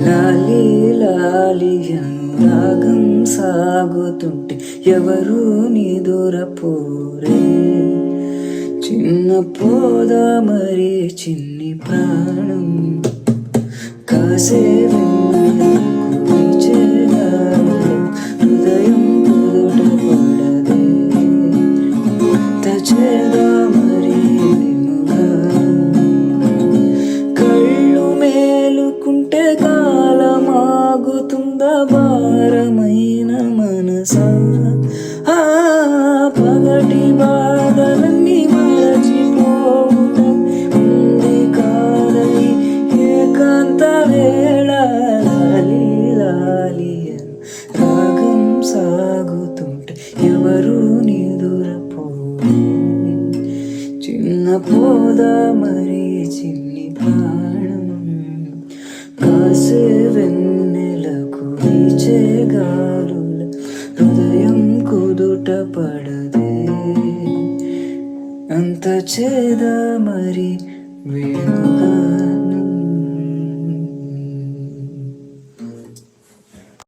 లాలి లాలి అనురాగం సాగుతుంటే ఎవరు నిదురపోరే చిన్న పోదా మరి చిన్ని ప్రాణం కాసే హృదయం కుదుట పడదే తచేదా మరి కళ్ళు మేలుకుంటే కాలమాగుతుందా భారమైన మనసా పగటి బాధలన్నీ మరచిపోవుట ఉంది కాదని ఏకాంత వేళ లాలి లాలి రాగం సాగుతుంటే ఎవరు నిదురపోరే చిన్న పోదా మరి చిన్ని ప్రాణం కాసే వెన్నెలకు వీచే గాలుల హృదయం కుదుట పడదే అంత చేదా మరి వేణుగా